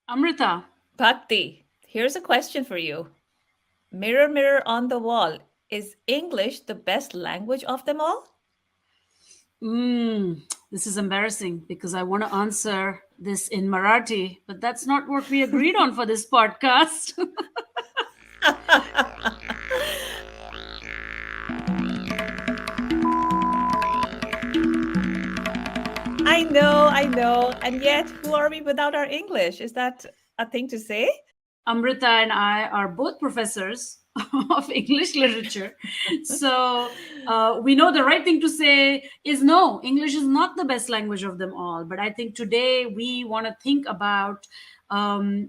Amrita, Bhakti, here's a question for you. Mirror, mirror on the wall, is English the best language of them all? this is embarrassing because I want to answer this in Marathi, but that's not what we agreed on for this podcast. I know. And yet, who are we without our English? Is that a thing to say? Amrita and I are both professors of English literature. So we know the right thing to say is no, English is not the best language of them all. But I think today we want to think about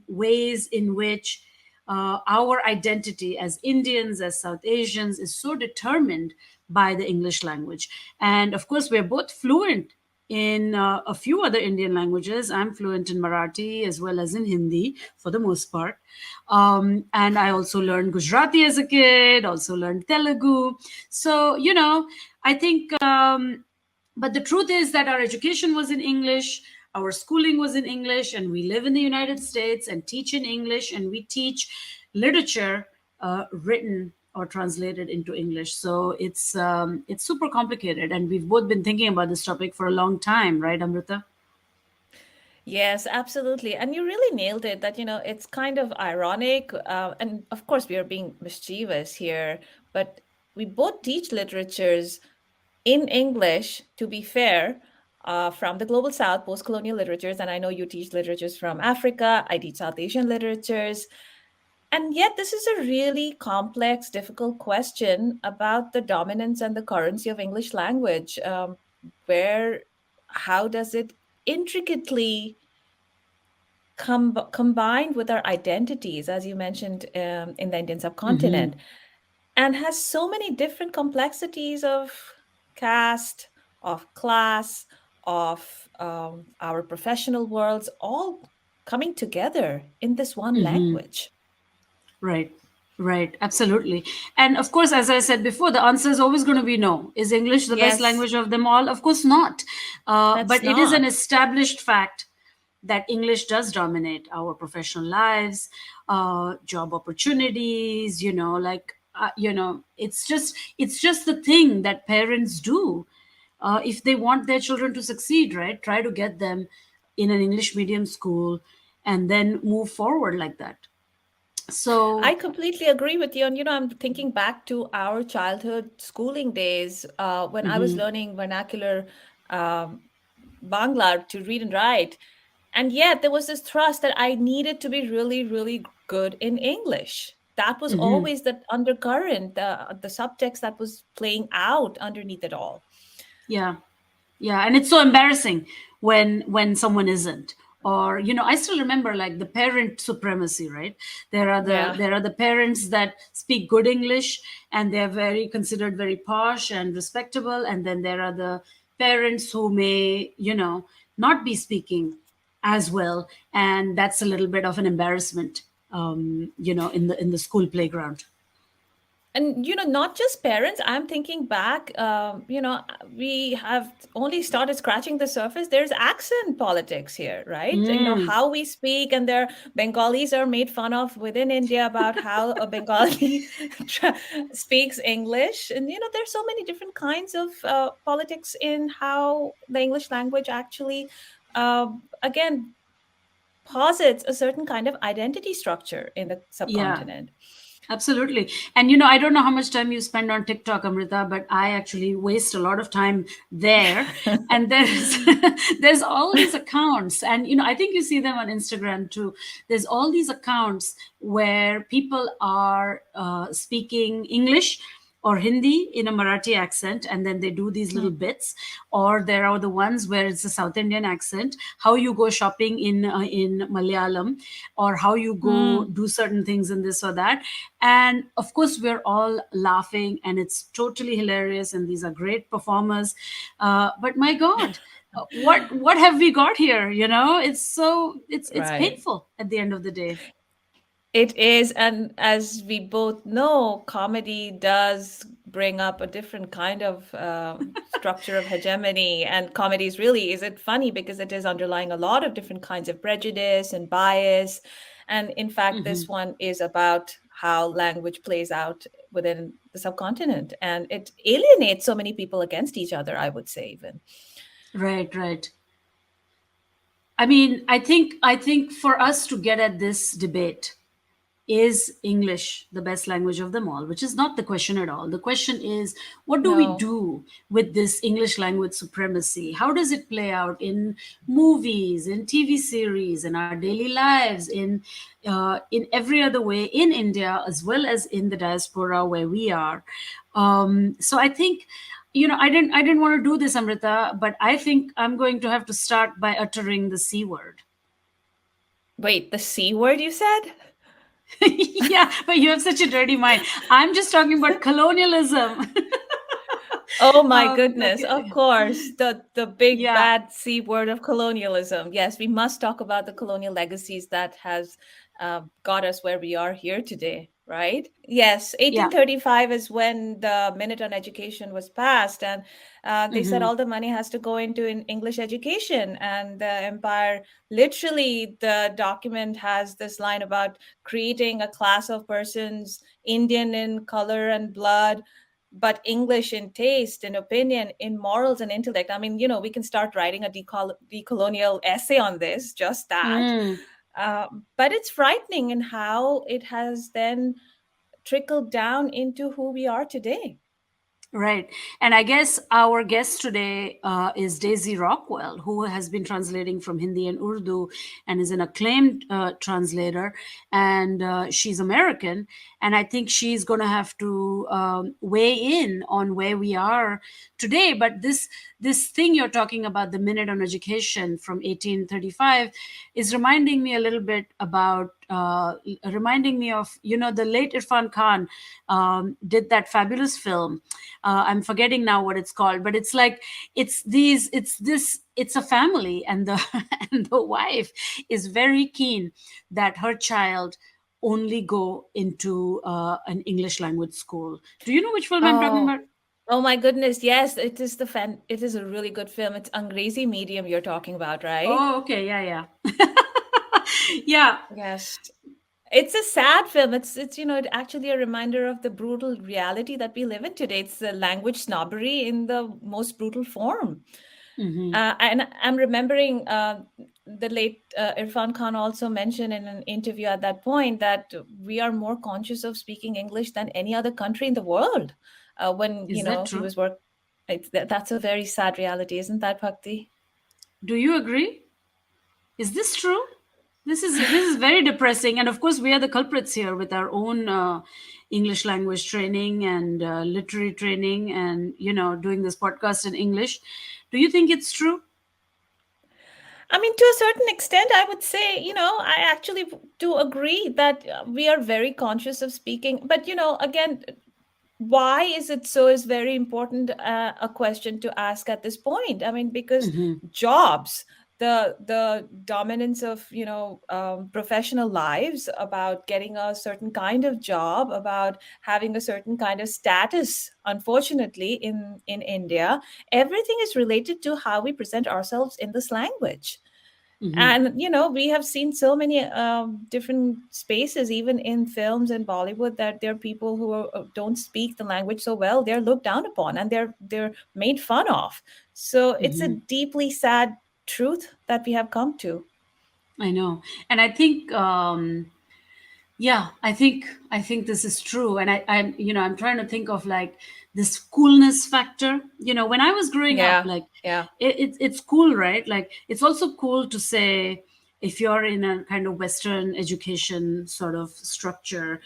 ways in which our identity as Indians, as South Asians, is so determined by the English language. And of course, we're both fluent in a few other Indian languages. I'm fluent in Marathi as well as in Hindi for the most part. And I also learned Gujarati as a kid, also learned Telugu. So, I think, but the truth is that our education was in English. Our schooling was in English, and we live in the United States and teach in English, and we teach literature written or translated into English. So it's super complicated, and we've both been thinking about this topic for a long time, right, Amrita? Yes, absolutely. And you really nailed it that, it's kind of ironic. And of course, we are being mischievous here, but we both teach literatures in English, to be fair, from the Global South, post colonial literatures. And I know you teach literatures from Africa, I teach South Asian literatures. And yet, this is a really complex, difficult question about the dominance and the currency of English language. Where, how does it intricately combined with our identities, as you mentioned, in the Indian Mm-hmm. subcontinent, and has so many different complexities of caste, of class, of our professional worlds, all coming together in this one Mm-hmm. language. Right. Right, absolutely. And of course, as I said before, the answer is always going to be no. Is English the best Yes, language of them all? Of course not. that's But it is an not. established fact that English does dominate our professional lives, job opportunities. It's just the thing that parents do if they want their children to succeed. Right, try to get them in an English medium school, and then move forward like that. I So. completely agree with you. And, I'm thinking back to our childhood schooling days when I was Mhm. learning vernacular um, Bangla to read and write. And yet there was this thrust that I needed to be really, really good in English. That was Mhm. always the undercurrent, the subtext that was playing out underneath it all. Yeah, yeah, and it's so embarrassing when someone isn't. Or I still remember like the parent supremacy, right? Yeah. There are the parents that speak good English, and they're very considered very posh and respectable, and then there are the parents who may not be speaking as well, and that's a little bit of an embarrassment, in the school playground. And not just parents, I'm thinking back, we have only started scratching the surface. There's accent politics here, right? Mm. How we speak, and their Bengalis are made fun of within India about how a Bengali speaks English. And there's so many different kinds of politics in how the English language actually again posits a certain kind of identity structure in the Yeah. subcontinent. Absolutely. And I don't know how much time you spend on TikTok, Amrita, but I actually waste a lot of time there. And there's there's all these accounts, and I think you see them on Instagram too. There's all these accounts where people are speaking English or Hindi in a Marathi accent, and then they do these little bits. Or there are the ones where it's a South Indian accent, how you go shopping in Malayalam, or how you go Hmm. do certain things in this or that. And of course, we're all laughing, and it's totally hilarious, and these are great performers. But my God, what have we got here? It's so it's Right. painful at the end of the day. It is, and as we both know, comedy does bring up a different kind of structure of hegemony. And comedies really, is it funny because it is underlying a lot of different kinds of prejudice and bias. And in fact, this Mhm. one is about how language plays out within the subcontinent, and it alienates so many people against each other, I would say, even. Right, right. I mean, I think for us to get at this debate, is English the best language of them all? Which is not the question at all. The question is, what do we No. do with this English language supremacy? How does it play out in movies, in TV series, in our daily lives, in every other way in India as well as in the diaspora where we are? So I think, I didn't want to do this, Amrita, but I think I'm going to have to start by uttering the C word. Wait, the C word you said? Yeah, but you have such a dirty mind. I'm just talking about colonialism. Oh my goodness, of Okay. course. The big Yeah, bad C word of colonialism. Yes, we must talk about the colonial legacies that has got us where we are here today, right? Yes, yeah. 1835 is when the Minute on Education was passed, and they said Hmm. all the money has to go into English education. And the empire, literally, the document has this line about creating a class of persons, Indian in color and blood, but English in taste, in opinion, in morals and intellect. I mean, we can start writing a decolonial essay on this, just that. Mm. But it's frightening in how it has then trickled down into who we are today. Right. And I guess our guest today is Daisy Rockwell, who has been translating from Hindi and Urdu and is an acclaimed translator. And she's American. And I think she's going to have to weigh in on where we are today. But this thing you're talking about, the Minute on Education from 1835, is reminding me a little bit about, reminding me of, the late Irfan Khan did that fabulous film. I'm forgetting now what it's called, but it's like it's a family, and the and the wife is very keen that her child only go into an English language school. Do you know which film I'm talking Oh, about? oh my goodness. Yes, it is a really good film. It's Angrezi Medium you're talking about, right? Oh, okay, yeah, yeah. Yeah. Yes. It's a sad film. It's actually a reminder of the brutal reality that we live in today. It's the language snobbery in the most brutal form. Hmm. And I'm remembering the late Irfan Khan also mentioned in an interview at that point that we are more conscious of speaking English than any other country in the world. When Is that he true? was that's a very sad reality, isn't that, Bhakti? Do you agree? Is this true? This is very depressing, and of course, we are the culprits here with our own English language training and literary training, and doing this podcast in English. Do you think it's true? I mean, to a certain extent, I would say, I actually do agree that we are very conscious of speaking. But, again, why is it so is very important a question to ask at this point. I mean, because Hmm. jobs, the dominance of professional lives, about getting a certain kind of job, about having a certain kind of status, unfortunately, in India, everything is related to how we present ourselves in this language. Hmm. And we have seen so many different spaces, even in films and Bollywood, that there are people who don't speak the language so well. They're looked down upon and they're made fun of. So it's a Hmm. deeply sad truth that we have come to. I know, and I think yeah, I think this is true, and I'm trying to think of like this coolness factor. When I was growing up, Yeah, like yeah. it's cool, right? Like it's also cool to say, if you're in a kind of Western education sort of structure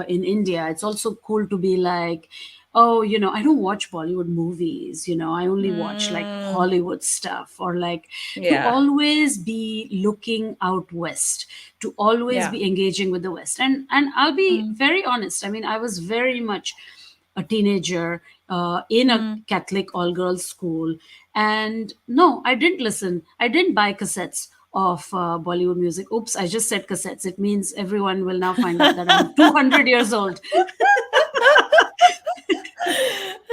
in India, it's also cool to be like, oh, I don't watch Bollywood movies. I only watch like Mm, Hollywood stuff, or like to yeah, always be looking out west, to always yeah. be engaging with the West. And I'll be Mm, very honest. I mean, I was very much a teenager in a mm, Catholic all girls school. And no, I didn't listen. I didn't buy cassettes of Bollywood music. Oops, I just said cassettes. It means everyone will now find out that I'm 200 years old.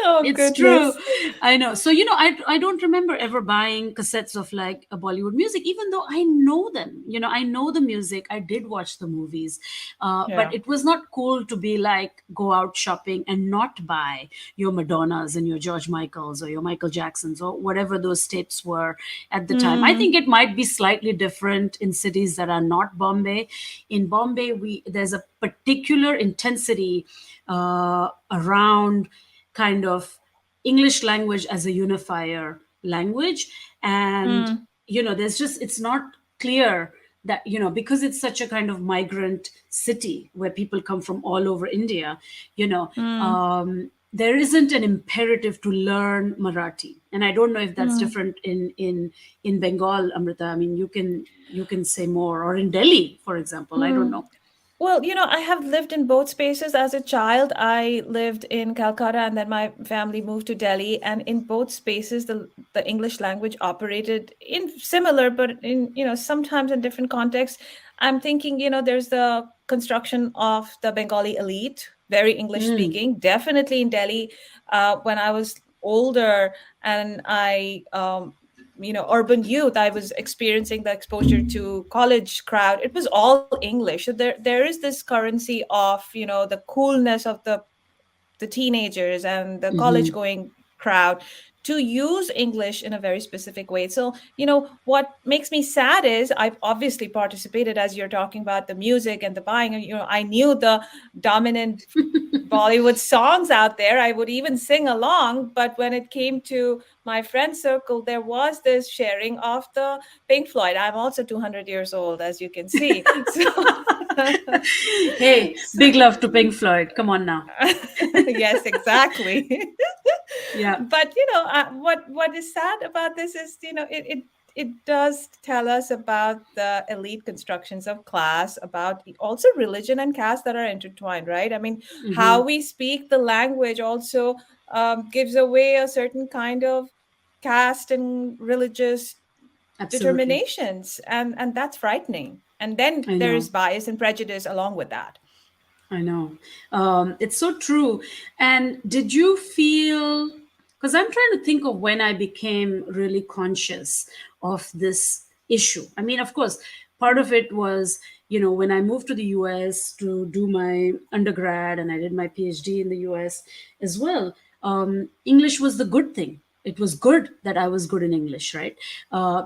Oh, It's true. goodness. I know. So, I don't remember ever buying cassettes of like a Bollywood music, even though I know them. I know the music. I did watch the movies. But Yeah. it was not cool to be like, go out shopping and not buy your Madonnas and your George Michaels or your Michael Jacksons or whatever those tapes were at the time. I Mm, think it might be slightly different in cities that are not Bombay. In Bombay, there's a particular intensity around kind of English language as a unifier language. And, mm, there's just, it's not clear that, because it's such a kind of migrant city where people come from all over India, mm, there isn't an imperative to learn Marathi. And I don't know if that's mm. different in Bengal, Amrita. I mean, you can say more, or in Delhi, for example. I don't Mm. know. Well, I have lived in both spaces as a child. I lived in Calcutta and then my family moved to Delhi. And in both spaces, the English language operated in similar, but in, sometimes in different contexts. I'm thinking, there's the construction of the Bengali elite, very English Mm, speaking, definitely in Delhi. When I was older and urban youth, I was experiencing the exposure to college crowd. It was all English. So there is this currency of the coolness of the teenagers and the college mhm. going crowd to use English in a very specific way. So, what makes me sad is I've obviously participated, as you're talking about the music and the buying. I knew the dominant Bollywood songs out there. I would even sing along. But when it came to my friend circle, there was this sharing of the Pink Floyd. I'm also 200 years old, as you can see. So, Hey, big love to Pink Floyd. Come on now. yes, exactly. Yeah, But what is sad about this is it does tell us about the elite constructions of class, about also religion and caste that are intertwined, right? I mean, how hmm, we speak the language also gives away a certain kind of caste and religious absolutely. determinations, and that's frightening. And then I there know. is bias and prejudice along with that. I know. It's so true. And did you feel, because I'm trying to think of when I became really conscious of this issue. I mean, of course, part of it was, when I moved to the US to do my undergrad and I did my PhD in the US as well, English was the good thing. It was good that I was good in English, right?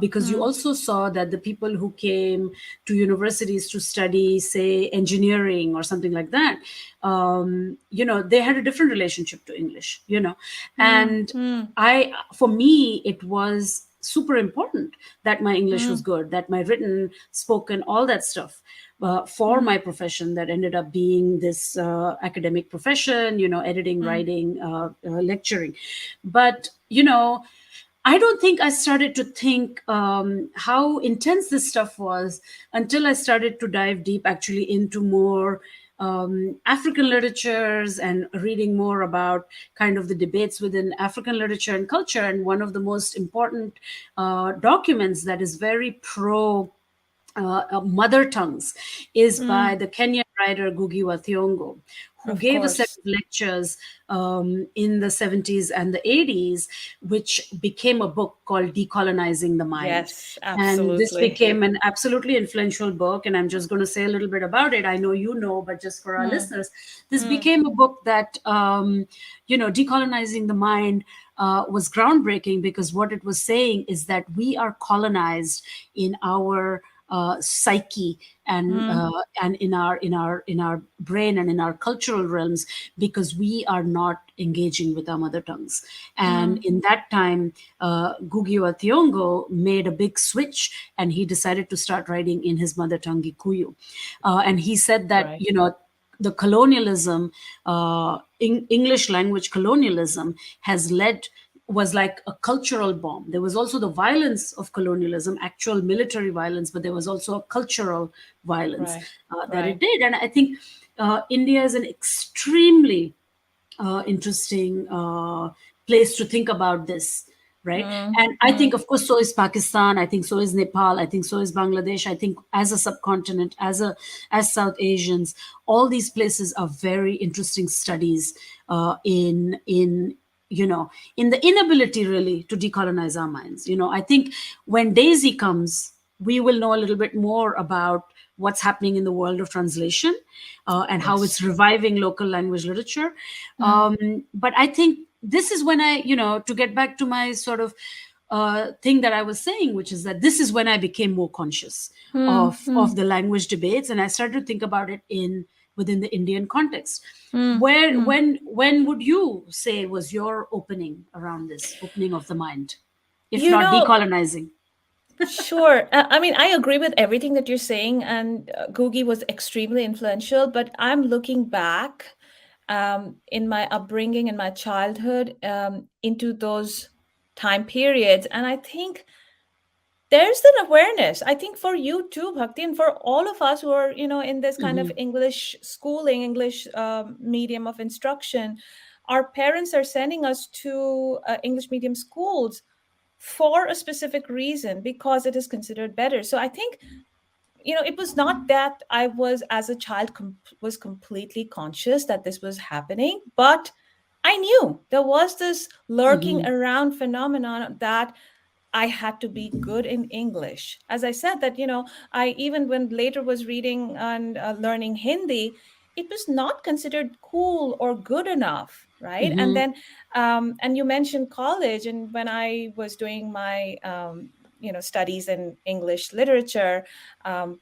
Because you Mm, also saw that the people who came to universities to study, say, engineering or something like that, they had a different relationship to English, mm, and mm, for me, it was super important that my English was mm, good, that my written, spoken, all that stuff. For mm, my profession, that ended up being this academic profession, editing, mm, writing, lecturing. But, I don't think I started to think how intense this stuff was until I started to dive deep actually into more African literatures and reading more about kind of the debates within African literature and culture. And one of the most important documents that is very pro mother tongues is by mm. the Kenyan writer Ngugi wa Thiong'o, who Of gave a set course. of lectures in the 70s and the 80s, which became a book called Decolonizing the Mind. Yes, And this absolutely. became an absolutely influential book. And I'm just going to say a little bit about it. I know you know, but just for our Mm, listeners, this mm, became a book that, Decolonizing the Mind was groundbreaking, because what it was saying is that we are colonized in our psyche mm, and in our brain and in our cultural realms, because we are not engaging with our mother tongues. And mm. in that time, Ngugi wa Thiong'o made a big switch, and he decided to start writing in his mother tongue, Gikuyu. And he said that, Right. the colonialism, English language colonialism, has led was like a cultural bomb. There was also the violence of colonialism, actual military violence, but there was also a cultural violence Right. that it Right. did. And I think India is an extremely interesting place to think about this. right? Mm, And I think, mm, of course, so is Pakistan. I think so is Nepal. I think so is Bangladesh. I think as a subcontinent, as South Asians, all these places are very interesting studies in in the inability really to decolonize our minds. I think when Daisy comes, we will know a little bit more about what's happening in the world of translation, and how yes. it's reviving local language literature. Mm, But I think this is when to get back to my sort of thing that I was saying, which is that this is when I became more conscious mm, of mm, the language debates, and I started to think about it in within the Indian context. mm, Where mm. when would you say was your opening around this opening of the mind, if You not know, decolonizing? sure. I mean, I agree with everything that you're saying, and Googie was extremely influential. But I'm looking back in my upbringing and my childhood into those time periods, and I think there's an awareness. I think for you too, Bhakti, and for all of us who are, in this kind of Hmm. English schooling, English medium of instruction, our parents are sending us to English medium schools for a specific reason because it is considered better. So I think it was not that I was as a child was completely conscious that this was happening, but I knew there was this lurking Hmm. around phenomenon that I had to be good in English. As I said, that, I even when later was reading and learning Hindi, it was not considered cool or good enough, right? And Hmm. then, and you mentioned college, and when I was doing my, studies in English literature, um,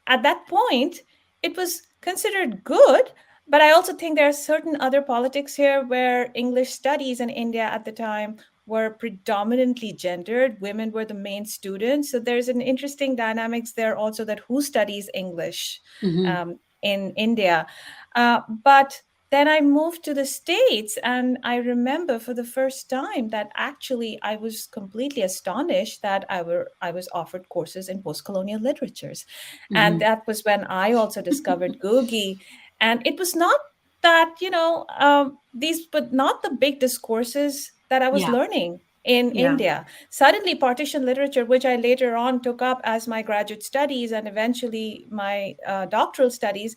at that point, it was considered good. But I also think there are certain other politics here where English studies in India at the time were predominantly gendered. Women were the main students. So there's an interesting dynamics there also, that who studies English Hmm. in India. But then I moved to the States, and I remember for the first time that actually I was completely astonished that I was offered courses in post-colonial literatures. And Hmm. that was when I also discovered Googie. And it was not that, these, but not the big discourses that I was Yeah. learning in Yeah. India. Suddenly, partition literature, which I later on took up as my graduate studies and eventually my doctoral studies,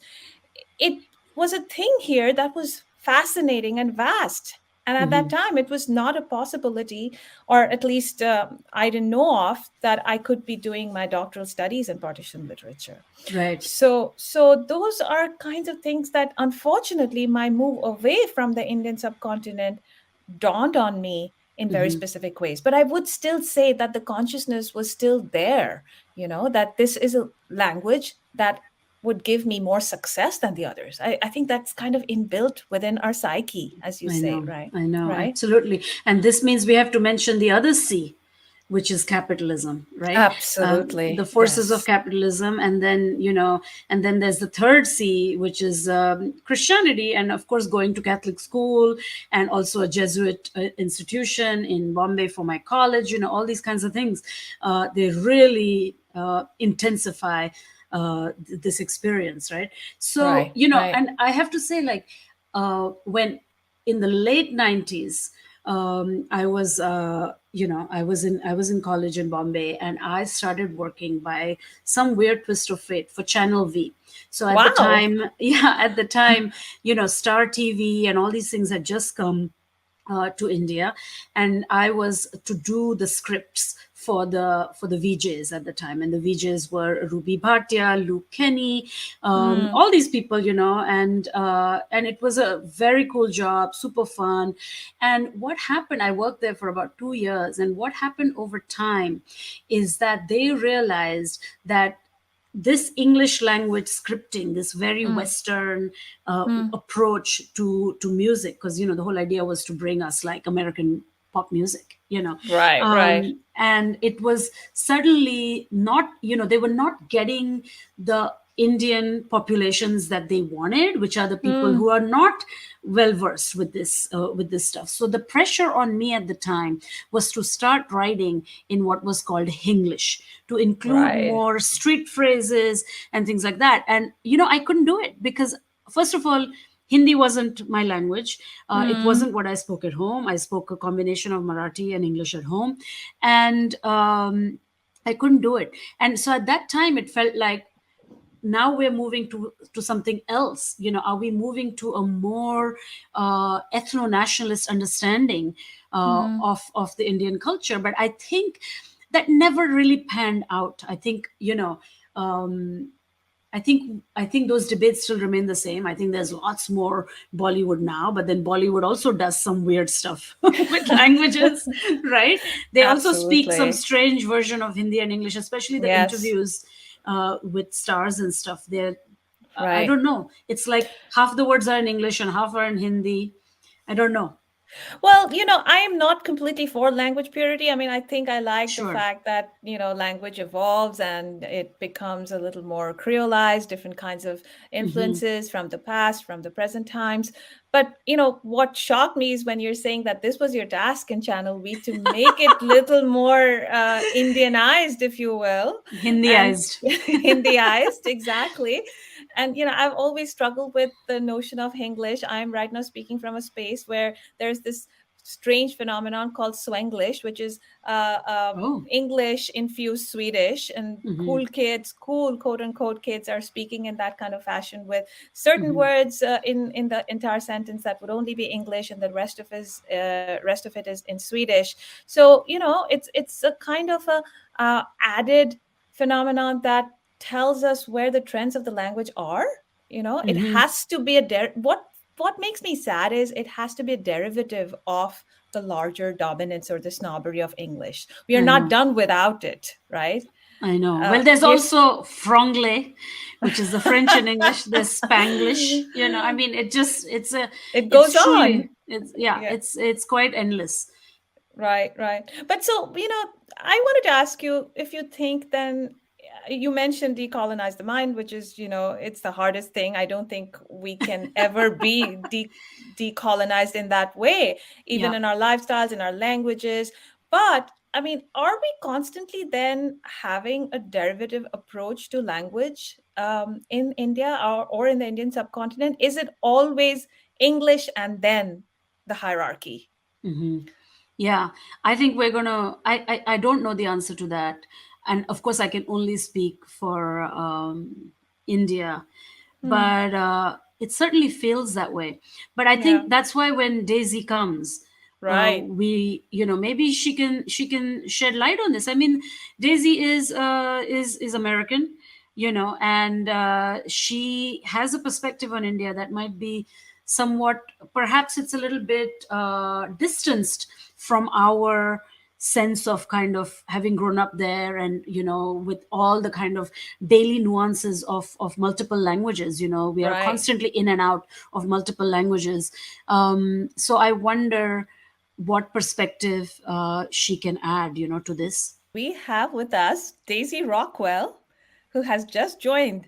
it was a thing here that was fascinating and vast. And at that Hmm. time, it was not a possibility, or at least I didn't know of, that I could be doing my doctoral studies in partition literature. Right. So those are kinds of things that, unfortunately, my move away from the Indian subcontinent dawned on me in very Hmm. specific ways. But I would still say that the consciousness was still there, that this is a language that would give me more success than the others. I think that's kind of inbuilt within our psyche, as you say, right? I know, Right? absolutely. And this means we have to mention the other C, which is capitalism, right? The Absolutely. forces of Yes. capitalism, and then and then there's the third C, which is Christianity, and of course going to Catholic school, and also a Jesuit institution in Bombay for my college. All these kinds of things. They really intensify this experience, right? So Right. Right. and I have to say, like, when in the late 90s, I was I was in college in Bombay, and I started working by some weird twist of fate for Channel V. So at the Wow. time, yeah, at the time, Star TV and all these things had just come to India, and I was to do the scripts for the VJs at the time, and the VJs were Ruby Bhatia, Luke Kenny, Mm, all these people, and it was a very cool job, super fun. And what happened? I worked there for about 2 years, and what happened over time is that they realized that this English language scripting, this very mm, Western mm. approach to music, because the whole idea was to bring us like American pop music, Right. Right. and it was suddenly not, they were not getting the Indian populations that they wanted, which are the people who Mm, are not well versed with this stuff. So the pressure on me at the time was to start writing in what was called Hinglish, to include right. more street phrases and things like that. And I couldn't do it because, first of all, Hindi wasn't my language. It Mm. wasn't what I spoke at home. I spoke a combination of Marathi and English at home, and I couldn't do it. And so at that time, it felt like now we're moving to something else. Are we moving to a more ethno nationalist understanding Mm. of the Indian culture? But I think that never really panned out. I think um, I think those debates still remain the same. I think there's lots more Bollywood now, but then Bollywood also does some weird stuff with languages, right? They also speak some Absolutely. strange version of Hindi and English, especially the Yes. interviews with stars and stuff. I Right. don't know. It's like half the words are in English and half are in Hindi. I don't know. Well, I am not completely for language purity. I mean, I think I like the Sure. fact that, language evolves and it becomes a little more creolized, different kinds of Hmm. influences from the past, from the present times. But, what shocked me is when you're saying that this was your task in Channel V to make it little more Indianized, if you will, and Hindiized. Hindiized, exactly. And, I've always struggled with the notion of Hinglish. I'm right now speaking from a space where there's this strange phenomenon called Swanglish, which is Oh. English infused Swedish, and Hmm. cool kids, cool quote unquote kids, are speaking in that kind of fashion with certain Hmm. words in the entire sentence that would only be English, and the rest of it is in Swedish. So it's a kind of a added phenomenon that tells us where the trends of the language are. It Hmm. has to be what makes me sad is it has to be a derivative of the larger dominance or the snobbery of English. We are I not know. done without it, right? I know. Well, there's We're also franglais, which is the French and English. There's Spanglish. I mean, it it's goes truly, on. Yeah, it's quite endless. right. But so, I wanted to ask you if you think then you mentioned decolonize the mind, which is, it's the hardest thing. I don't think we can ever be decolonized in that way, even Yeah. in our lifestyles, in our languages. But I mean, are we constantly then having a derivative approach to language in India or in the Indian subcontinent? Is it always English and then the hierarchy? Hmm. Yeah. I think we're gonna. I don't know the answer to that, and of course, I can only speak for India, Hmm. but it certainly feels that way. But I Yeah, think that's why when Daisy comes, right. we maybe she can shed light on this. I mean, Daisy is American, and she has a perspective on India that might be somewhat, perhaps it's a little bit distanced from our sense of kind of having grown up there, and with all the kind of daily nuances of multiple languages. We are Right. constantly in and out of multiple languages. So I wonder what perspective she can add to this. We have with us Daisy Rockwell, who has just joined,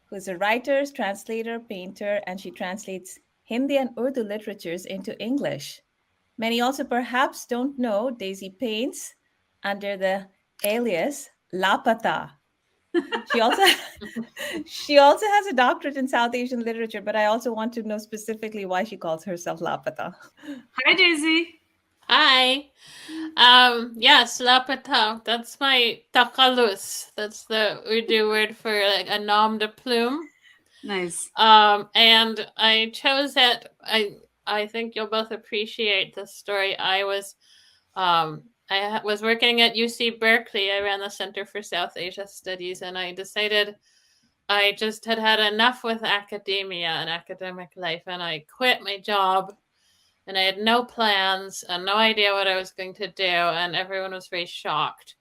who's a writer, translator, painter, and she translates Hindi and Urdu literatures into English. Many also perhaps don't know Daisy paints under the alias Lapata. She also she also has a doctorate in South Asian literature, but I also want to know specifically why she calls herself Lapata. Hi, Daisy. Hi. Yes, lapata. That's my takalus. That's the Urdu word for like a nom de plume. Nice. And I chose it. I think you'll both appreciate this story. I was working at UC Berkeley. I ran the Center for South Asia Studies, and I decided I just had enough with academia and academic life, and I quit my job, and I had no plans and no idea what I was going to do, and everyone was very shocked.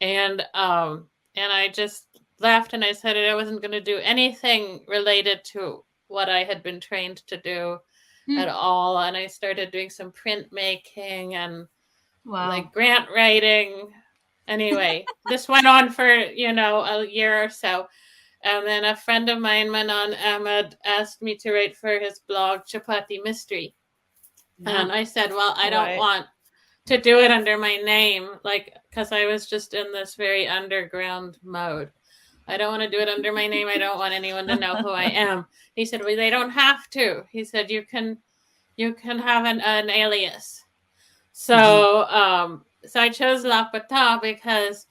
And I just laughed and I said I wasn't going to do anything related to what I had been trained to do Hmm. at all. And I started doing some printmaking and Wow. like grant writing. Anyway, this went on for, a year or so. And then a friend of mine, Manan Ahmed, asked me to write for his blog, Chapati Mystery. Yeah. And I said, well, I don't Right. want to do it under my name, like, because I was just in this very underground mode. I don't want to do it under my name. I don't want anyone to know who I am. He said, well, they don't have to. He said, you can have an alias. So, so I chose Lapata because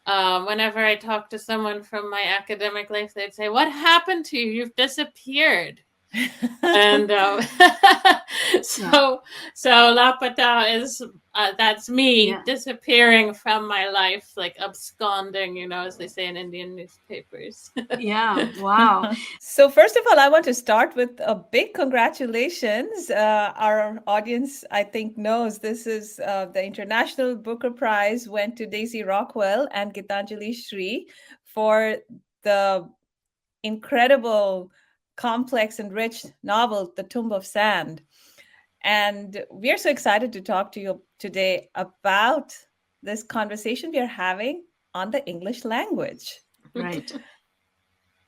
whenever I talk to someone from my academic life, they'd say, what happened to you? You've disappeared. And so Lapata is that's me disappearing from my life, like absconding, as they say in Indian newspapers. Yeah, wow. So first of all, I want to start with a big congratulations. Our audience, I think, knows this is the International Booker Prize went to Daisy Rockwell and Gitanjali Sri for the incredible, complex and rich novel, The Tomb of Sand. And we are so excited to talk to you today about this conversation we are having on the English language. Right.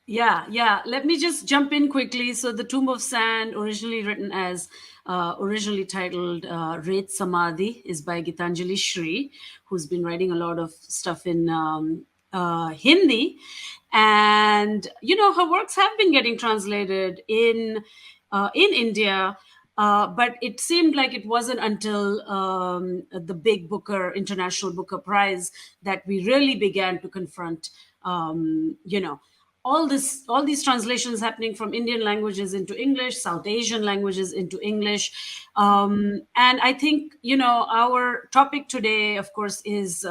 Yeah. Let me just jump in quickly. So The Tomb of Sand, originally titled Ret Samadhi, is by Gitanjali Sri, who's been writing a lot of stuff in Hindi. And, her works have been getting translated in India. But it seemed like it wasn't until the big International Booker Prize that we really began to confront, all these translations happening from Indian languages into English, South Asian languages into English. And I think, our topic today, of course, is,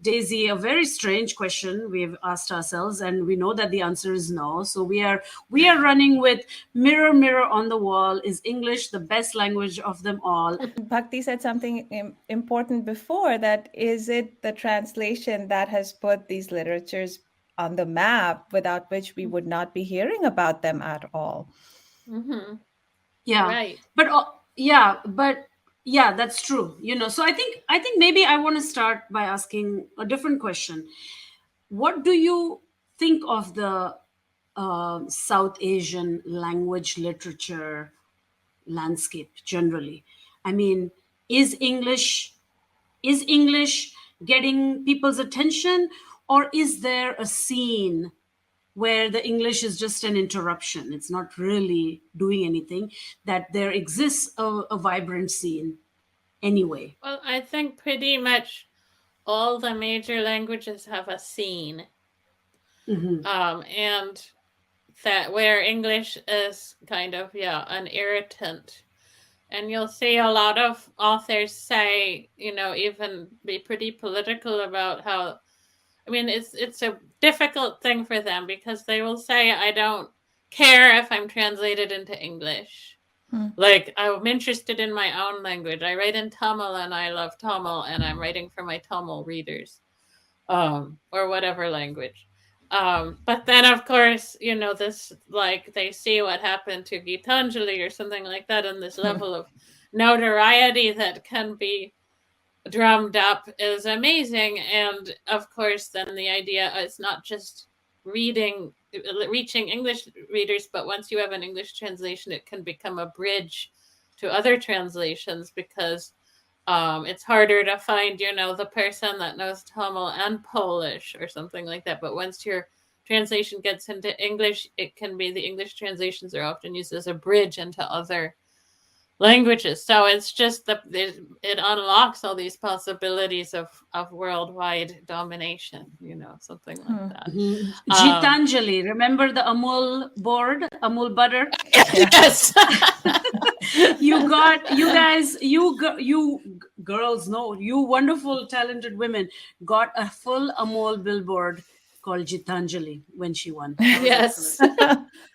Daisy, a very strange question we've asked ourselves, and we know that the answer is no. So we are running with mirror, mirror on the wall. Is English the best language of them all? Bhakti said something important before, that is it the translation that has put these literatures on the map, without which we would not be hearing about them at all. Mm-hmm. Yeah, right. But that's true. So I think maybe I want to start by asking a different question. What do you think of the South Asian language literature landscape generally? I mean, is English getting people's attention, or is there a scene where the English is just an interruption? It's not really doing anything, that there exists a vibrant scene anyway? Well, I think pretty much all the major languages have a scene. Mm-hmm. And that where English is kind of, an irritant. And you'll see a lot of authors say, even be pretty political about how, it's a difficult thing for them, because they will say, I don't care if I'm translated into English. Like, I'm interested in my own language. I write in Tamil and I love Tamil, and I'm writing for my Tamil readers, or whatever language. But then, of course, this, like, they see what happened to Gitanjali or something like that, and this level of notoriety that can be drummed up is amazing. And of course, then the idea is not just reaching English readers, but once you have an English translation, it can become a bridge to other translations, because it's harder to find, the person that knows Tamil and Polish or something like that. But once your translation gets into English, it can be, the English translations are often used as a bridge into other languages. So it's just it unlocks all these possibilities of worldwide domination, something like that. Mm-hmm. Gitanjali, remember the Amul board, Amul butter? Yes. You girls know, you wonderful, talented women got a full Amul billboard called Gitanjali when she won. Yes.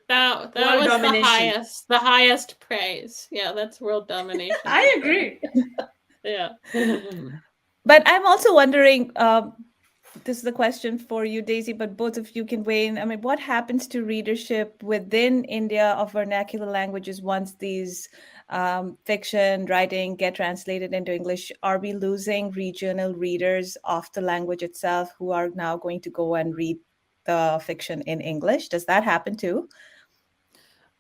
That was the highest praise. Yeah, that's world domination. I agree. Yeah. But I'm also wondering, this is a question for you, Daisy, but both of you can weigh in. I mean, what happens to readership within India of vernacular languages once these fiction writing get translated into English? Are we losing regional readers of the language itself who are now going to go and read the fiction in English? Does that happen too?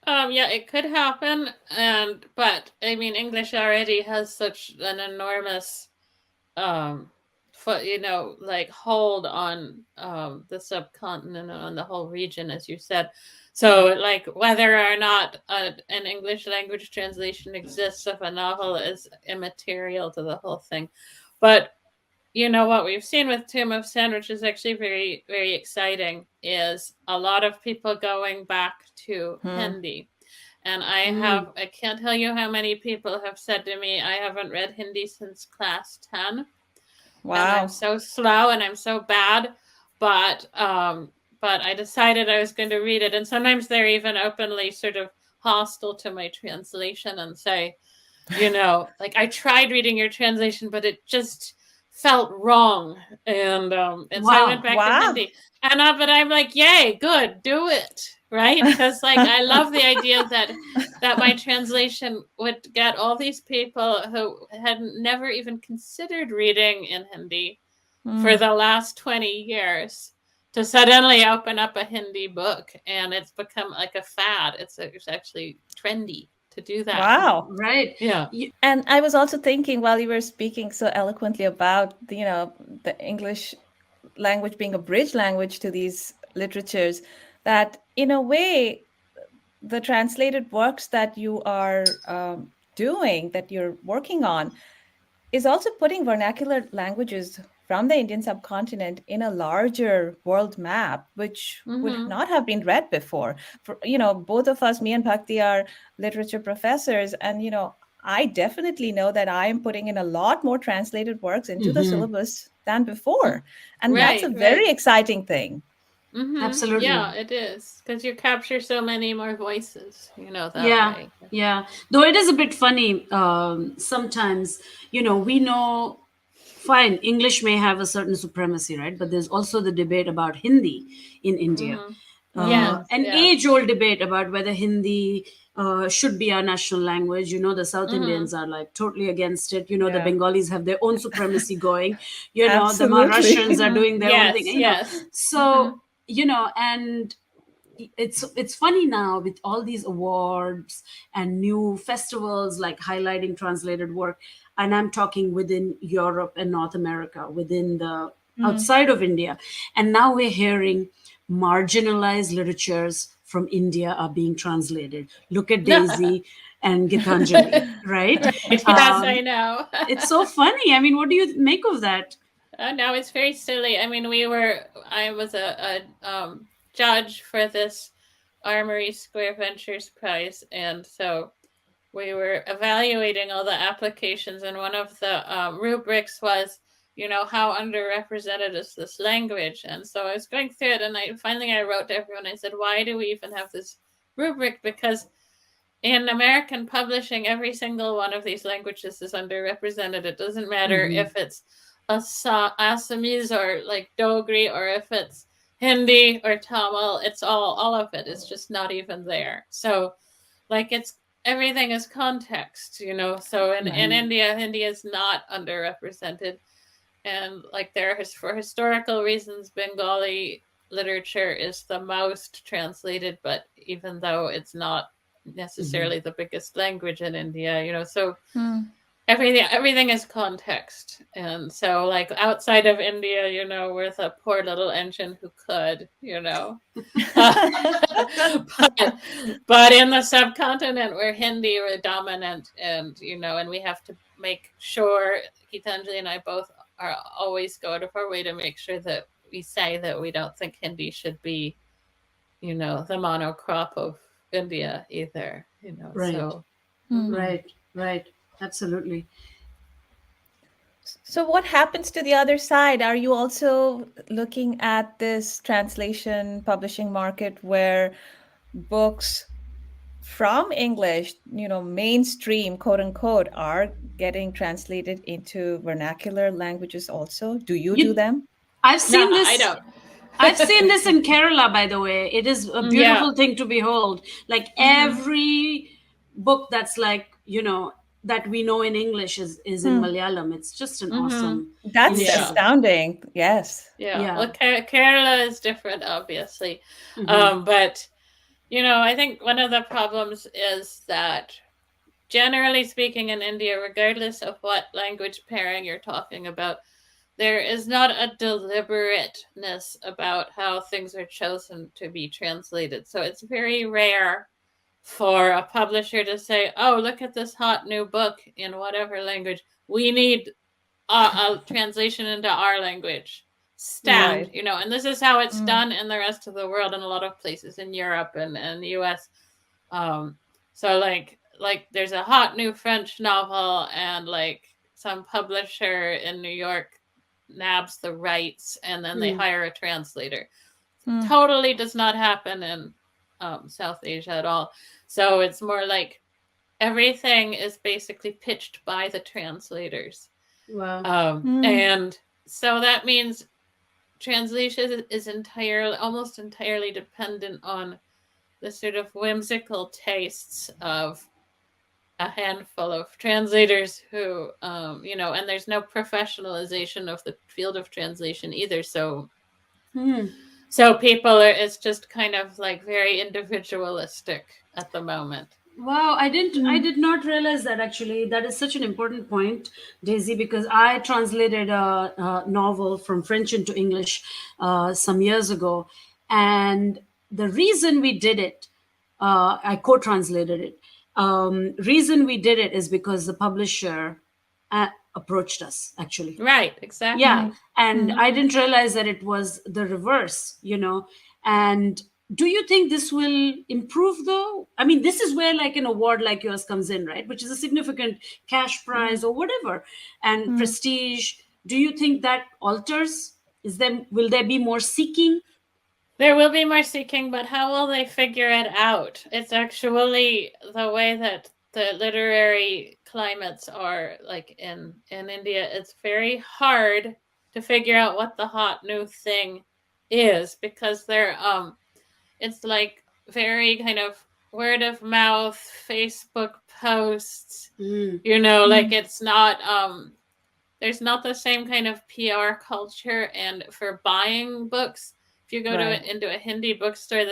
Yeah, it could happen. But English already has such an enormous like hold on the subcontinent and on the whole region, as you said. So, like, whether or not an English language translation exists of a novel is immaterial to the whole thing. But what we've seen with Tomb of Sand, which is actually very, very exciting, is a lot of people going back to Hindi. And I can't tell you how many people have said to me, I haven't read Hindi since class 10. Wow. And I'm so slow and I'm so bad. But I decided I was going to read it. And sometimes they're even openly sort of hostile to my translation and say, like, I tried reading your translation, but it just felt wrong. And so I went back to Hindi. And but I'm like, yay, good, do it. Right? Because like I love the idea that my translation would get all these people who had never even considered reading in Hindi for the last 20 years to suddenly open up a Hindi book, and it's become like a fad. It's actually trendy to do that. Wow. Right. Yeah. And I was also thinking while you were speaking so eloquently about the English language being a bridge language to these literatures, that in a way the translated works that you are doing, that you're working on, is also putting vernacular languages from the Indian subcontinent in a larger world map, which would not have been read before. For, both of us, me and Bhakti, are literature professors, and I definitely know that I am putting in a lot more translated works into the syllabus than before, and that's a very exciting thing. Absolutely. Yeah, it is, because you capture so many more voices, that way. Yeah. Though it is a bit funny sometimes, we know, fine, English may have a certain supremacy, right? But there's also the debate about Hindi in India. An age-old debate about whether Hindi should be our national language. The South Indians are like totally against it. The Bengalis have their own supremacy going. The Maharashtrians are doing their own thing. So, and it's funny now with all these awards and new festivals like highlighting translated work, and I'm talking within Europe and North America, within the outside of India, and now we're hearing marginalized literatures from India are being translated. Look at Daisy and Gitanjali, right? Yes, I know. It's so funny. I mean, what do you make of that? No, it's very silly. I mean, I was a judge for this Armory Square Ventures Prize, and so we were evaluating all the applications, and one of the rubrics was, how underrepresented is this language? And so I was going through it, and I wrote to everyone, I said, why do we even have this rubric? Because in American publishing, every single one of these languages is underrepresented. It doesn't matter if it's Assamese or like Dogri, or if it's Hindi or Tamil, it's all of it. It's just not even there. So like everything is context, so in India, Hindi is not underrepresented. And like for historical reasons, Bengali literature is the most translated, but even though it's not necessarily the biggest language in India, so everything is context. And so like outside of India, we're the poor little engine who could, but in the subcontinent where Hindi were dominant, and and we have to make sure, Gitanjali and I both are always go out of our way to make sure that we say that we don't think Hindi should be, the monocrop of India either, Right. So Right. Absolutely. So what happens to the other side? Are you also looking at this translation publishing market where books from English, mainstream, quote unquote, are getting translated into vernacular languages also? Do you do them? I've seen this. I don't. I've seen this in Kerala, by the way. It is a beautiful thing to behold. Like every book that's like, that we know in English is in Malayalam. It's just an awesome. That's astounding. Yes. Yeah. Well, Kerala is different, obviously. But, I think one of the problems is that generally speaking in India, regardless of what language pairing you're talking about, there is not a deliberateness about how things are chosen to be translated. So it's very rare for a publisher to say, "Oh, look at this hot new book in whatever language. We need a translation into our language. Stat," Right. and this is how it's Mm. done in the rest of the world in a lot of places in Europe and the US. So like there's a hot new French novel and like some publisher in New York nabs the rights and then they hire a translator. Mm. Totally does not happen in South Asia at all. So it's more like everything is basically pitched by the translators. Wow. And so that means translation is almost entirely dependent on the sort of whimsical tastes of a handful of translators who, and there's no professionalization of the field of translation either. So, so it's just kind of like very individualistic at the moment. Wow, I did not realize that actually. That is such an important point, Daisy, because I translated a novel from French into English some years ago. And the reason we did it, I co-translated it. Reason we did it is because the publisher approached us, actually. Right, exactly. Yeah. And I didn't realize that it was the reverse, And do you think this will improve though? I mean, this is where like an award like yours comes in, right? Which is a significant cash prize or whatever and prestige. Do you think that alters? Will there be more seeking? There will be more seeking, but how will they figure it out? It's actually the way that the literary climates are like in India. It's very hard to figure out what the hot new thing is because it's like very kind of word of mouth, Facebook posts, like it's not, there's not the same kind of PR culture. And for buying books, if you go into a Hindi bookstore,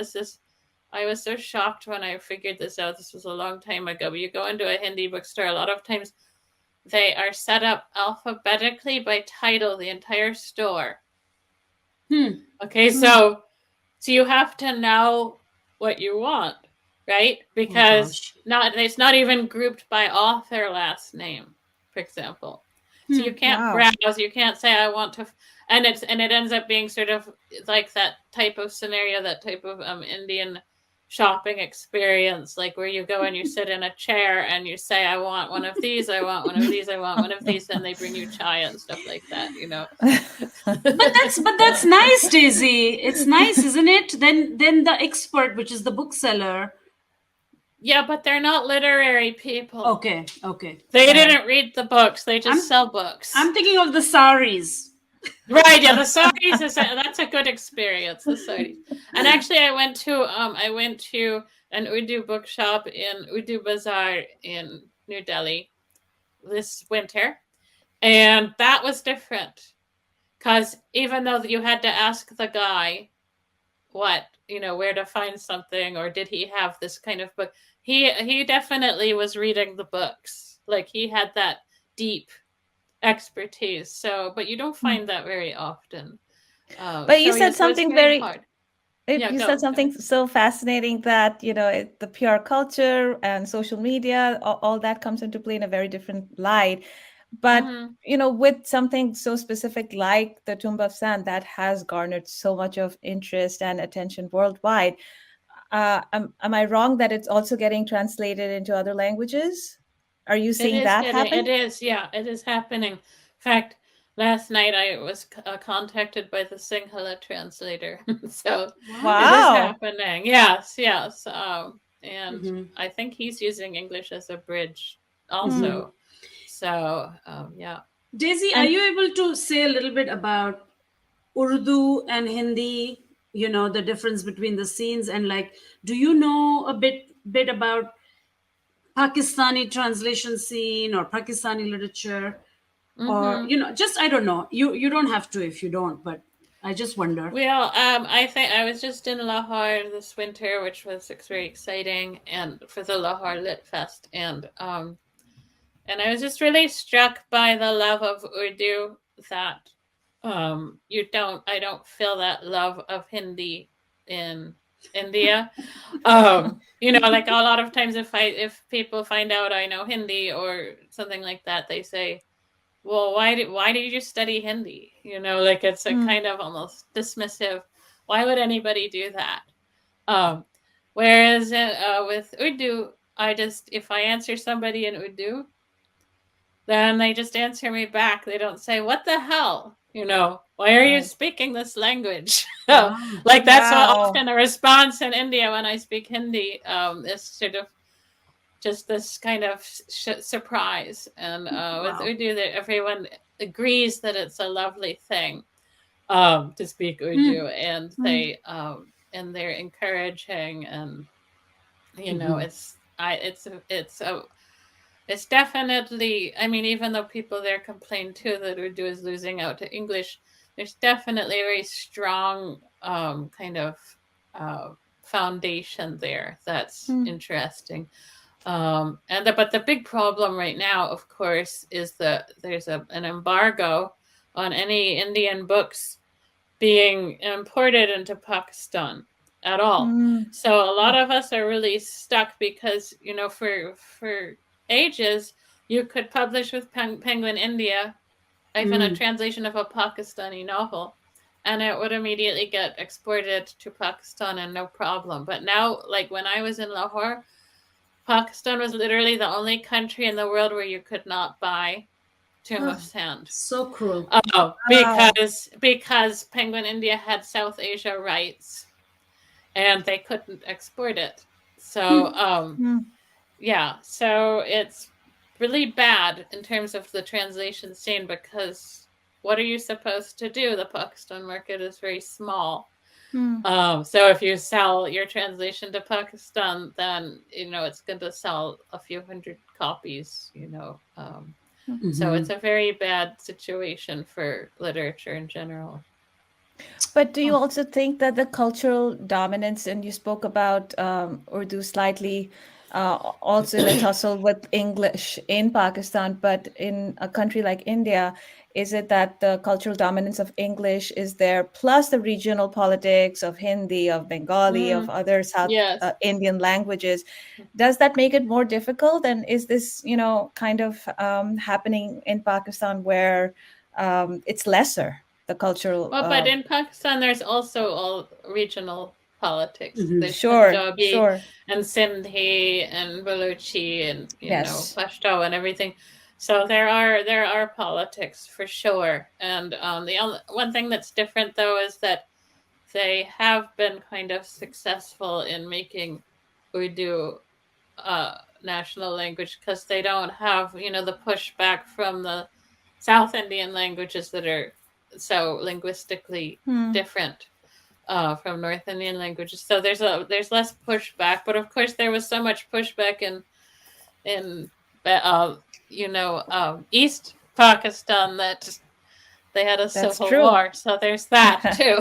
I was so shocked when I figured this out. This was a long time ago, but you go into a Hindi bookstore, a lot of times they are set up alphabetically by title, the entire store. Okay, so you have to know what you want, right? Because it's not even grouped by author last name, for example. So you can't browse, you can't say I want to, and it ends up being sort of like that type of scenario, that type of Indian shopping experience, like where you go and you sit in a chair and you say, I want one of these, I want one of these, I want one of these, and they bring you chai and stuff like that, But that's nice, Daisy. It's nice, isn't it? Then the expert, which is the bookseller. Yeah, but they're not literary people. Okay. They didn't read the books. They just sell books. I'm thinking of the saris. Right, yeah, the saris that's a good experience. The saris, and actually, I went to an Urdu bookshop in Urdu Bazaar in New Delhi this winter, and that was different because even though you had to ask the guy what where to find something or did he have this kind of book, he definitely was reading the books. Like he had that deep expertise. So, but you don't find that very often. But you said something very hard. You said something so fascinating that the PR culture and social media, all that comes into play in a very different light. But with something so specific like the Tomb of Sand that has garnered so much of interest and attention worldwide, am I wrong that it's also getting translated into other languages? Are you seeing that happen? It is, yeah, it is happening. In fact, last night I was contacted by the Sinhala translator. So wow. It is happening. Yes. And I think he's using English as a bridge also. So, yeah. Daisy, are you able to say a little bit about Urdu and Hindi, the difference between the scenes, and like, do you know a bit about Pakistani translation scene or Pakistani literature? Or just I don't know. You don't have to if you don't, but I just wonder. Well, I think I was just in Lahore this winter, which was very exciting, and for the Lahore Lit Fest, and I was just really struck by the love of Urdu that I don't feel that love of Hindi in India. Like a lot of times if people find out I know Hindi or something like that, they say, well, why did you study Hindi? Like it's a kind of almost dismissive. Why would anybody do that? Whereas with Urdu, if I answer somebody in Urdu, then they just answer me back. They don't say, what the hell? Why are you Right. speaking this language? Wow. Like that's so Wow. often a response in India when I speak Hindi, is sort of just this kind of surprise. And with Wow. Urdu, that everyone agrees that it's a lovely thing to speak Urdu, and they're encouraging, and it's definitely, I mean, even though people there complain too that Urdu is losing out to English, there's definitely a very strong kind of foundation there that's interesting. But the big problem right now, of course, is that there's an embargo on any Indian books being imported into Pakistan at all. So a lot of us are really stuck because, for ages, you could publish with Penguin India, even a translation of a Pakistani novel, and it would immediately get exported to Pakistan and no problem. But now, like when I was in Lahore, Pakistan was literally the only country in the world where you could not buy Tomb of Sand. So cruel. Because Penguin India had South Asia rights, and they couldn't export it. So so it's really bad in terms of the translation scene, because what are you supposed to do? The Pakistan market is very small. So if you sell your translation to Pakistan, then it's going to sell a few hundred copies. So it's a very bad situation for literature in general. But do you also think that the cultural dominance, and you spoke about Urdu slightly, also in a tussle with English in Pakistan, but in a country like India, is it that the cultural dominance of English is there, plus the regional politics of Hindi, of Bengali, of other South Indian languages? Does that make it more difficult? And is this, kind of happening in Pakistan where it's lesser? The cultural. Well, but in Pakistan, there's also all regional politics. There's Sure, Punjabi sure. and Sindhi and Baluchi and Yes. Pashto and everything. So there are politics for sure. And the one thing that's different though is that they have been kind of successful in making Urdu national language, because they don't have the pushback from the South Indian languages that are so linguistically different from North Indian languages. So there's less pushback, but of course there was so much pushback in East Pakistan that they had a civil war. So there's that too.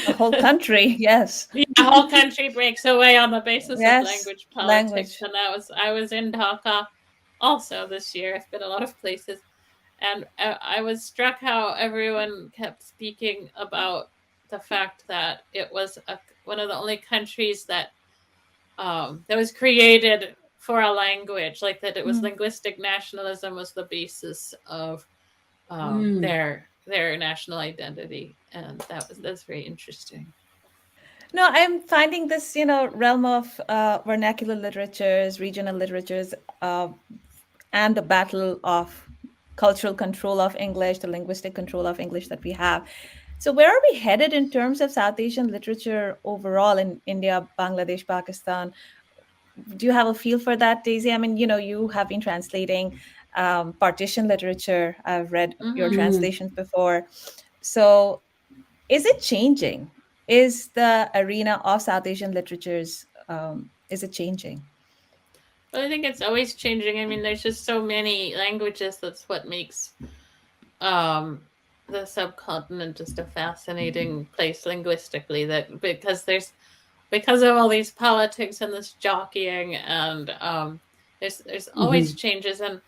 The whole country, yes. The whole country breaks away on the basis of language politics. And I was in Dhaka also this year. I've been a lot of places. And I was struck how everyone kept speaking about the fact that it was one of the only countries that was created for a language, like that it was linguistic nationalism was the basis of their national identity, and that's very interesting. No, I'm finding this, realm of vernacular literatures, regional literatures, and the battle of cultural control of English, the linguistic control of English that we have. So where are we headed in terms of South Asian literature overall in India, Bangladesh, Pakistan? Do you have a feel for that, Daisy? I mean, you have been translating partition literature. I've read your translations before. So is it changing? Is the arena of South Asian literatures, is it changing? Well, I think it's always changing. I mean, there's just so many languages. That's what makes the subcontinent just a fascinating place linguistically. That because of all these politics and this jockeying, and there's always changes. And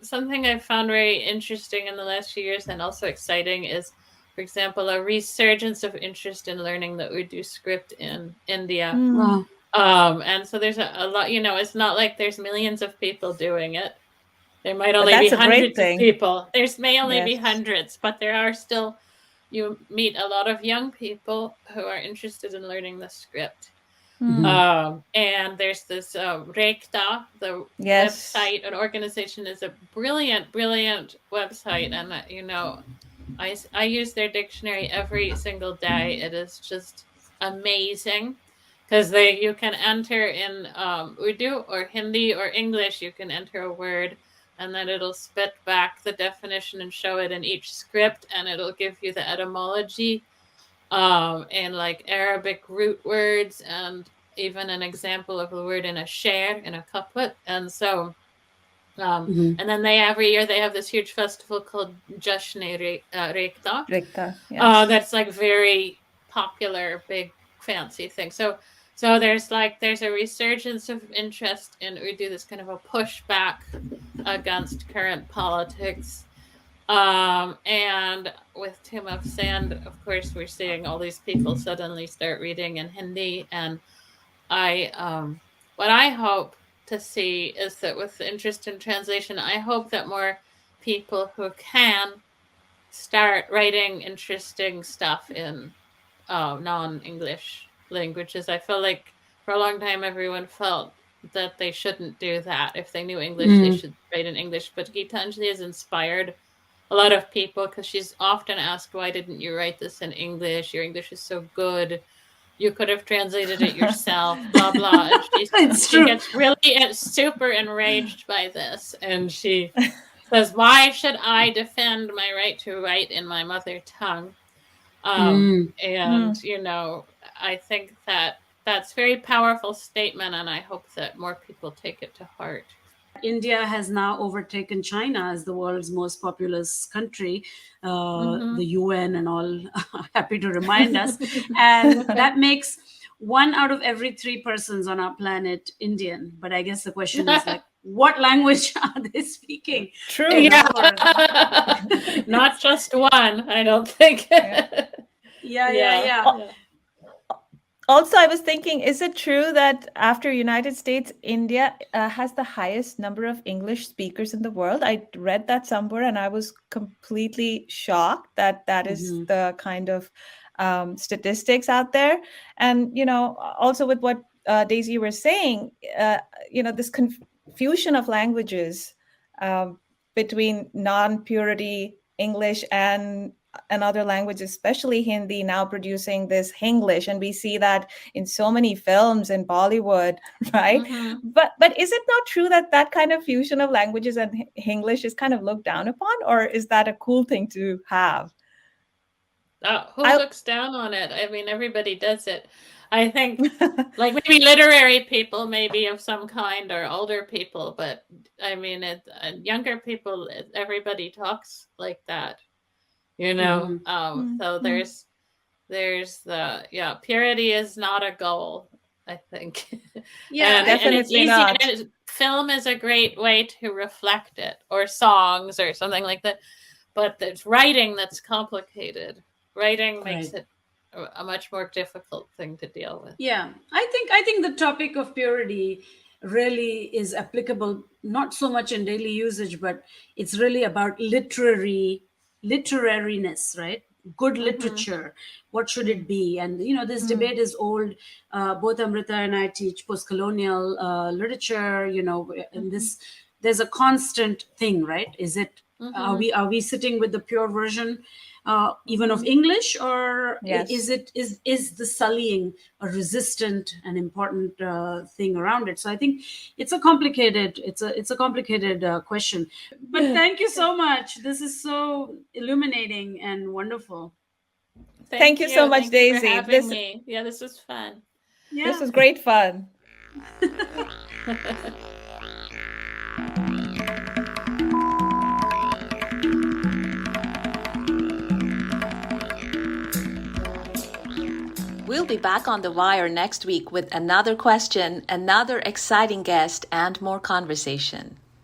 something I've found very interesting in the last few years and also exciting is, for example, a resurgence of interest in learning the Urdu script in India. Wow. And so there's a lot, it's not like there's millions of people doing it. There might But only be that's a great hundreds of thing. people. There may only be Yes. hundreds, but there are still, you meet a lot of young people who are interested in learning the script. And there's this Rekta, the Yes. website, an organization is a brilliant website. And, I use their dictionary every single day. It is just amazing because you can enter in Urdu or Hindi or English, you can enter a word and then it'll spit back the definition and show it in each script, and it'll give you the etymology and like Arabic root words and even an example of the word in a sher, in a couplet. And so and then every year they have this huge festival called Jashn-e Rekta. Rekta, yes. That's like very popular, big, fancy thing. So there's a resurgence of interest in Urdu. That's kind of a pushback against current politics. And with Tomb of Sand, of course, we're seeing all these people suddenly start reading in Hindi. And what I hope to see is that with the interest in translation, I hope that more people who can start writing interesting stuff in non-English languages. I feel like for a long time everyone felt that they shouldn't do that. If they knew English, they should write in English. But Gitanjali has inspired a lot of people because she's often asked, why didn't you write this in English? Your English is so good. You could have translated it yourself, blah, blah. And she gets really super enraged by this. And she says, why should I defend my right to write in my mother tongue? I think that's a very powerful statement, and I hope that more people take it to heart. India has now overtaken China as the world's most populous country. The UN and all are happy to remind us. And that makes 1 out of every 3 persons on our planet Indian. But I guess the question is like, what language are they speaking? True. Yeah. Not just one, I don't think. Yeah. Also, I was thinking, is it true that after United States, India has the highest number of English speakers in the world? I read that somewhere and I was completely shocked that is the kind of statistics out there. And, also with what Daisy were saying, this confusion of languages between non-purity English and another language, especially Hindi, now producing this Hinglish, and we see that in so many films in Bollywood, right? But is it not true that kind of fusion of languages and Hinglish is kind of looked down upon, or is that a cool thing to have? Who looks down on it? I mean, everybody does it. I think like maybe literary people, maybe of some kind, or older people, but I mean, younger people, everybody talks like that. So there's the purity is not a goal, I think. Yeah, definitely and it's easy. not. And film is a great way to reflect it, or songs or something like that. But it's writing that's complicated. Writing makes it a much more difficult thing to deal with. Yeah, I think the topic of purity really is applicable, not so much in daily usage, but it's really about literariness, right? Good literature, what should it be? And this debate is old. Both Amrita and I teach post-colonial literature, and there's a constant thing, right? Is it are we sitting with the pure version even of English, or Yes. is the sullying a resistant and important thing around it? So I think it's a complicated question. But thank you so much. This is so illuminating and wonderful. Thank you so much, Thank you for Daisy. having me. Yeah, this was fun. Yeah. This was great fun. We'll be back on The Wire next week with another question, another exciting guest, and more conversation.